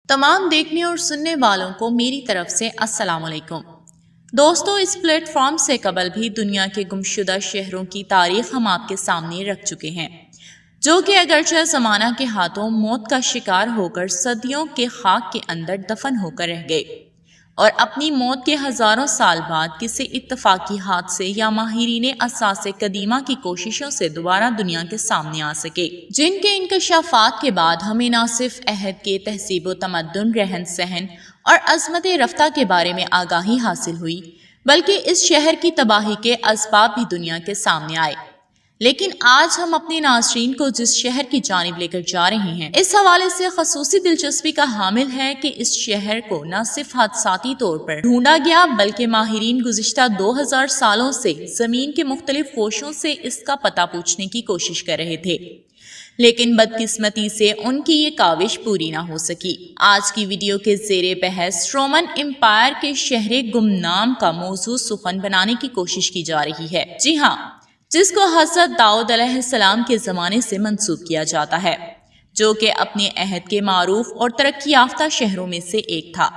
तमाम देखने और सुनने वालों को मेरी तरफ से अस्सलाम वालेकुम। दोस्तों, इस प्लेटफॉर्म से कबल भी दुनिया के गुमशुदा शहरों की तारीख हम आपके सामने रख चुके हैं, जो कि अगरचे ज़माना के हाथों मौत का शिकार होकर सदियों के खाक के अंदर दफन होकर रह गए और अपनी मौत के हज़ारों साल बाद किसी इत्तफाकी हादसे या माहिरीन असासे कदीमा की कोशिशों से दोबारा दुनिया के सामने आ सके, जिनके इंकशाफात के बाद हमें न सिर्फ अहद के तहसीब व तमद्दुन, रहन सहन और अज़मत रफ्ता के बारे में आगाही हासिल हुई, बल्कि इस शहर की तबाही के असबाब भी दुनिया के सामने आए। लेकिन आज हम अपने नाज़रीन को जिस शहर की जानिब लेकर जा रहे हैं, इस हवाले से खसूसी दिलचस्पी का हामिल है कि इस शहर को न सिर्फ हादसाती तौर पर ढूंढा गया, बल्कि माहिरीन गुज़िश्ता 2000 सालों से ज़मीन के मुख्तलिफ कोशों से इसका पता पूछने की कोशिश कर रहे थे, लेकिन बदकिस्मती से उनकी ये काविश पूरी ना हो सकी। आज की वीडियो के ज़ेरे बहस रोमन एम्पायर के शहर गुमनाम का मौजू सुखन बनाने की कोशिश की जा रही है। जी हाँ, जिसको हज़रत दाऊद अलैहिस्सलाम के ज़माने से मंसूब किया जाता है, जो कि अपने अहद के मारूफ और तरक्की याफ्ता शहरों में से एक था।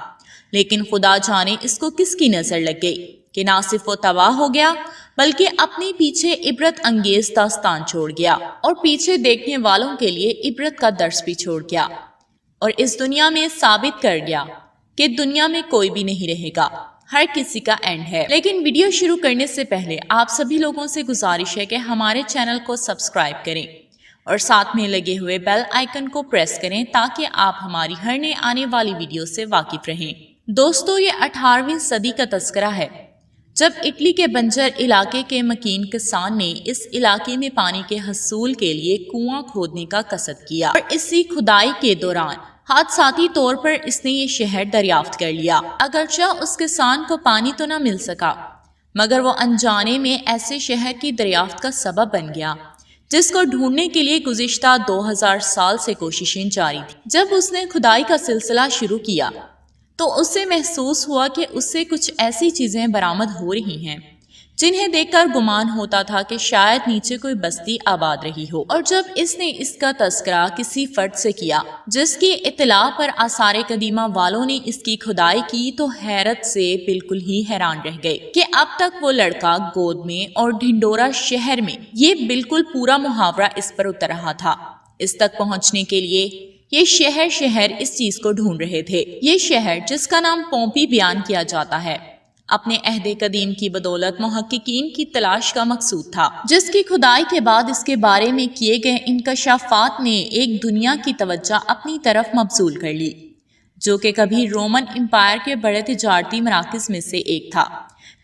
लेकिन खुदा जाने इसको किसकी नज़र लग गई कि ना सिर्फ वो तबाह हो गया, बल्कि अपने पीछे इबरत अंगेज दास्तान छोड़ गया और पीछे देखने वालों के लिए इबरत का दर्स भी छोड़ गया और इस दुनिया में साबित कर गया कि दुनिया में कोई भी नहीं रहेगा, हर किसी का एंड है। लेकिन वीडियो शुरू करने से पहले आप सभी लोगों से गुजारिश है कि हमारे चैनल को सब्सक्राइब करें और साथ में लगे हुए बेल आइकन को प्रेस करें ताकि आप हमारी हर नए आने वाली वीडियो से वाकिफ रहें। दोस्तों, ये 18वीं सदी का तस्करा है, जब इटली के बंजर इलाके के मकीन किसान ने इस इलाके में पानी के हसूल के लिए कुआं खोदने का कसद किया और इसी खुदाई के दौरान हादसाती तौर पर इसने ये शहर दरियाफ्त कर लिया। अगरचे उस किसान को पानी तो न मिल सका, मगर वो अनजाने में ऐसे शहर की दरियाफ्त का सबब बन गया जिसको ढूंढने के लिए गुज़िश्ता 2000 साल से कोशिशें जारी थी। जब उसने खुदाई का सिलसिला शुरू किया तो उसे महसूस हुआ कि उससे कुछ ऐसी चीजें बरामद हो रही हैं जिन्हें देखकर गुमान होता था कि शायद नीचे कोई बस्ती आबाद रही हो। और जब इसने इसका तस्करा किसी फर्द से किया जिसकी इत्तला पर आसारे कदीमा वालों ने इसकी खुदाई की, तो हैरत से बिल्कुल ही हैरान रह गए कि अब तक वो लड़का गोद में और ढिंडोरा शहर में ये बिल्कुल पूरा मुहावरा इस पर उतर रहा था। इस तक पहुंचने के लिए ये शहर इस चीज को ढूंढ रहे थे। ये शहर, जिसका नाम पोम्पी बयान किया जाता है, अपने अहदे कदीम की बदौलत मुहक्किकीन की तलाश का मकसूद था, जिसकी खुदाई के बाद इसके बारे में किए गए इंकशाफात ने एक दुनिया की तवज्जो अपनी तरफ मबसूल कर ली, जो कि कभी रोमन एम्पायर के बड़े तिजारती मराकज़ में से एक था,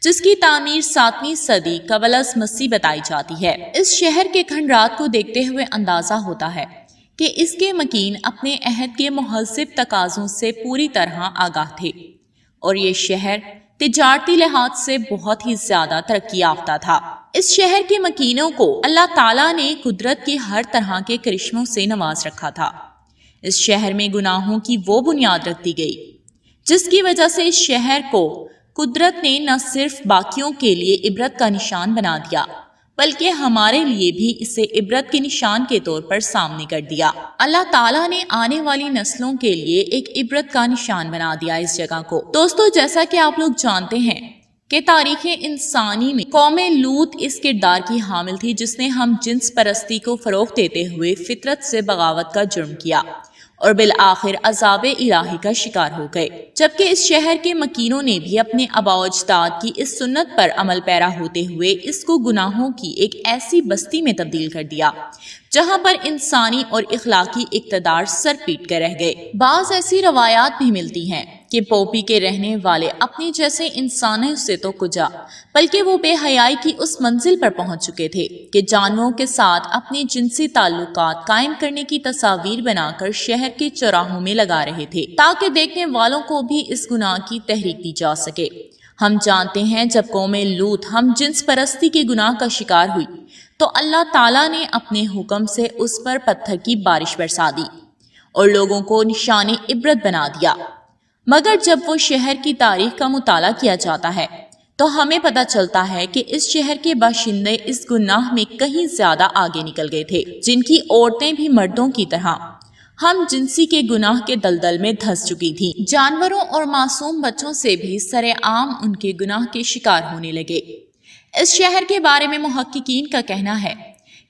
जिसकी तामीर 7वीं सदी कबल मसीह बताई जाती है। इस शहर के खंडरात को देखते हुए अंदाजा होता है कि इसके मकीन अपने अहद के मुहज़्ज़िब तकाज़ों से पूरी तरह आगाह थे और ये शहर तिजारती लिहाज से बहुत ही ज्यादा तरक्की याफ्ता था। इस शहर के मकीनों को अल्लाह ताला ने कुदरत की हर तरह के करिश्मों से नवाज रखा था। इस शहर में गुनाहों की वो बुनियाद रख दी गई जिसकी वजह से इस शहर को कुदरत ने न सिर्फ बाकियों के लिए इबरत का निशान बना दिया, बल्कि हमारे लिए भी इसे इबरत के निशान के तौर पर सामने कर दिया। अल्लाह ताला ने आने वाली नस्लों के लिए एक इबरत का निशान बना दिया इस जगह को। दोस्तों, जैसा कि आप लोग जानते हैं कि तारीख़ इंसानी में कौम लूत इस किरदार की हामिल थी जिसने हम जिन्स परस्ती को फरोग देते हुए फितरत से बगावत का जुर्म किया और बिल आखिर अजाब इलाही का शिकार हो गए। जबकि इस शहर के मकीनों ने भी अपने आबाओ अजदाद की इस सुन्नत पर अमल पैरा होते हुए इसको गुनाहों की एक ऐसी बस्ती में तब्दील कर दिया जहां पर इंसानी और इखलाकी इक़्तिदार सर पीट कर रह गए। बाज़ ऐसी रवायात भी मिलती हैं कि पोपी के रहने वाले अपने जैसे इंसानों से तो कुजा, बल्कि वो बेहयाई की उस मंजिल पर पहुंच चुके थे कि जानवरों के साथ अपने जिनसी ताल्लुकात कायम करने की तस्वीर बनाकर शहर के चौराहों में लगा रहे थे ताकि देखने वालों को भी इस गुनाह की तहरीक दी जा सके। हम जानते हैं जब कौम लूत हम जिन्स परस्ती के गुनाह का शिकार हुई तो अल्लाह ताला ने अपने हुक्म से उस पर पत्थर की बारिश बरसा दी और लोगों को निशाने इबरत बना दिया। मगर जब वो शहर की तारीख का मुताला किया जाता है तो हमें पता चलता है कि इस शहर के बाशिंदे इस गुनाह में कहीं ज्यादा आगे निकल गए थे, जिनकी औरतें भी मर्दों की तरह ہم جنسی کے گناہ کے دلدل میں دھس چکی تھی۔ جانوروں اور معصوم بچوں سے بھی سرے عام ان کے گناہ کے شکار ہونے لگے۔ اس شہر کے بارے میں محققین کا کہنا ہے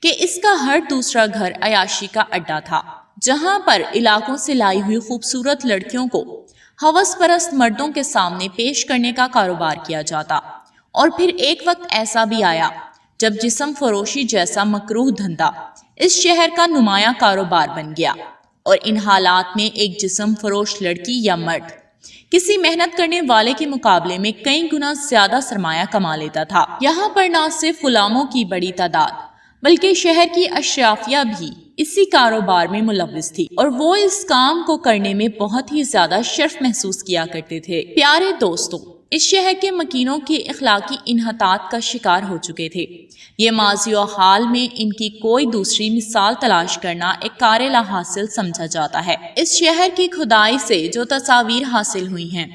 کہ اس کا ہر دوسرا گھر عیاشی کا اڈا تھا، جہاں پر علاقوں سے لائی ہوئی خوبصورت لڑکیوں کو ہوس پرست مردوں کے سامنے پیش کرنے کا کاروبار کیا جاتا، اور پھر ایک وقت ایسا بھی آیا جب جسم فروشی جیسا مکروہ دھندا اس شہر کا نمایاں کاروبار بن گیا، اور ان حالات میں ایک جسم فروش لڑکی یا مرد کسی محنت کرنے والے کے مقابلے میں کئی گنا زیادہ سرمایہ کما لیتا تھا۔ یہاں پر نہ صرف غلاموں کی بڑی تعداد بلکہ شہر کی اشرافیہ بھی اسی کاروبار میں ملوث تھی، اور وہ اس کام کو کرنے میں بہت ہی زیادہ شرف محسوس کیا کرتے تھے۔ پیارے دوستو، اس شہر کے مکینوں کے اخلاقی انحطاط کا شکار ہو چکے تھے۔ یہ ماضی و حال میں ان کی کوئی دوسری مثال تلاش کرنا ایک کار لا حاصل سمجھا جاتا ہے۔ اس شہر کی کھدائی سے جو تصاویر حاصل ہوئی ہیں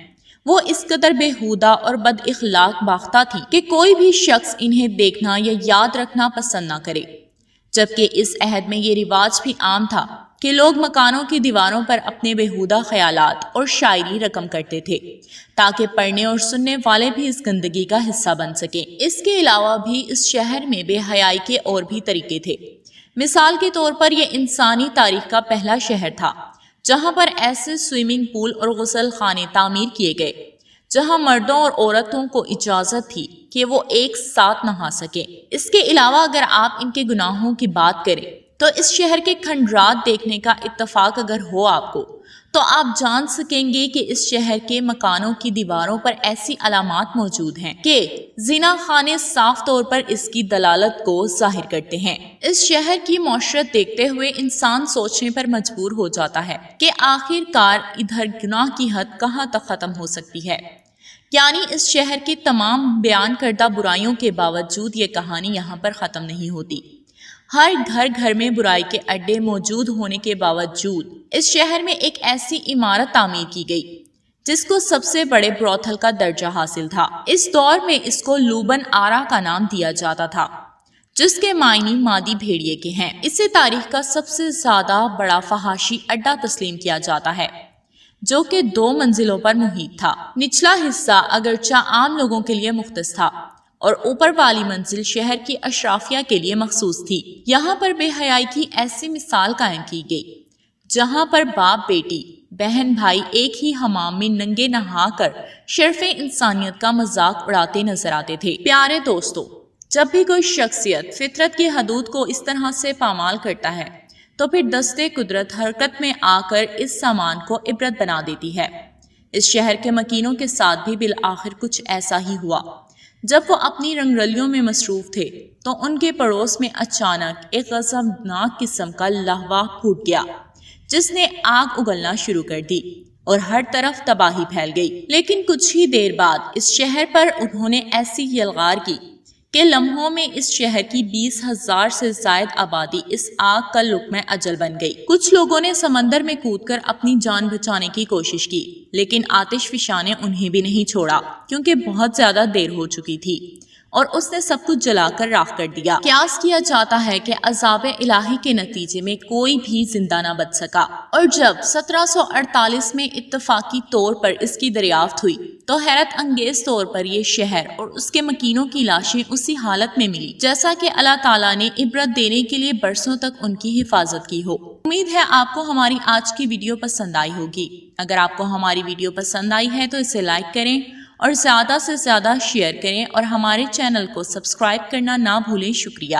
وہ اس قدر بےہودہ اور بد اخلاق باختہ تھی کہ کوئی بھی شخص انہیں دیکھنا یا یاد رکھنا پسند نہ کرے، جبکہ اس عہد میں یہ رواج بھی عام تھا کہ لوگ مکانوں کی دیواروں پر اپنے بےہودہ خیالات اور شاعری رقم کرتے تھے تاکہ پڑھنے اور سننے والے بھی اس گندگی کا حصہ بن سکیں۔ اس کے علاوہ بھی اس شہر میں بے حیائی کے اور بھی طریقے تھے۔ مثال کے طور پر یہ انسانی تاریخ کا پہلا شہر تھا جہاں پر ایسے سوئمنگ پول اور غسل خانے تعمیر کیے گئے جہاں مردوں اور عورتوں کو اجازت تھی کہ وہ ایک ساتھ نہا سکیں۔ اس کے علاوہ اگر آپ ان کے گناہوں کی بات کریں تو اس شہر کے کھنڈرات دیکھنے کا اتفاق اگر ہو آپ کو تو آپ جان سکیں گے کہ اس شہر کے مکانوں کی دیواروں پر ایسی علامات موجود ہیں کہ زنا خانے صاف طور پر اس کی دلالت کو ظاہر کرتے ہیں۔ اس شہر کی معاشرت دیکھتے ہوئے انسان سوچنے پر مجبور ہو جاتا ہے کہ آخر کار ادھر گناہ کی حد کہاں تک ختم ہو سکتی ہے۔ یعنی اس شہر کی تمام بیان کردہ برائیوں کے باوجود یہ کہانی یہاں پر ختم نہیں ہوتی۔ ہر گھر گھر میں برائی کے اڈے موجود ہونے کے باوجود اس شہر میں ایک ایسی عمارت تعمیر کی گئی جس کو سب سے بڑے بروتھل کا درجہ حاصل تھا۔ اس دور میں اس کو لوبن آرا کا نام دیا جاتا تھا، جس کے معنی مادی بھیڑیے کے ہیں۔ اسے تاریخ کا سب سے زیادہ بڑا فحاشی اڈا تسلیم کیا جاتا ہے، جو کہ 2 منزلوں پر محیط تھا۔ نچلا حصہ اگرچہ عام لوگوں کے لیے مختص تھا اور اوپر والی منزل شہر کی اشرافیہ کے لیے مخصوص تھی۔ یہاں پر بے حیائی کی ایسی مثال قائم کی گئی جہاں پر باپ بیٹی بہن بھائی ایک ہی حمام میں ننگے نہا کر شرف انسانیت کا مذاق اڑاتے نظر آتے تھے۔ پیارے دوستو، جب بھی کوئی شخصیت فطرت کی حدود کو اس طرح سے پامال کرتا ہے تو پھر دستے قدرت حرکت میں آ کر اس سامان کو عبرت بنا دیتی ہے۔ اس شہر کے مکینوں کے ساتھ بھی بالآخر کچھ ایسا ہی ہوا۔ جب وہ اپنی رنگرلیوں میں مصروف تھے تو ان کے پڑوس میں اچانک ایک غضبناک قسم کا لہوا پھوٹ گیا جس نے آگ اگلنا شروع کر دی اور ہر طرف تباہی پھیل گئی۔ لیکن کچھ ہی دیر بعد اس شہر پر انہوں نے ایسی یلغار کی کہ لمحوں میں اس شہر کی 20,000 سے زائد آبادی اس آگ کا لقمہ اجل بن گئی۔ کچھ لوگوں نے سمندر میں کود کر اپنی جان بچانے کی کوشش کی، لیکن آتش فشاں نے انہیں بھی نہیں چھوڑا کیونکہ بہت زیادہ دیر ہو چکی تھی اور اس نے سب کچھ جلا کر راکھ کر دیا۔ قیاس کیا جاتا ہے کہ عذاب الہی کے نتیجے میں کوئی بھی زندہ نہ بچ سکا، اور جب 1748 میں اتفاقی طور پر اس کی دریافت ہوئی تو حیرت انگیز طور پر یہ شہر اور اس کے مکینوں کی لاشیں اسی حالت میں ملی جیسا کہ اللہ تعالیٰ نے عبرت دینے کے لیے برسوں تک ان کی حفاظت کی ہو۔ امید ہے آپ کو ہماری آج کی ویڈیو پسند آئی ہوگی۔ اگر آپ کو ہماری ویڈیو پسند آئی ہے تو اسے لائک کریں اور زیادہ سے زیادہ شیئر کریں اور ہمارے چینل کو سبسکرائب کرنا نہ بھولیں۔ شکریہ۔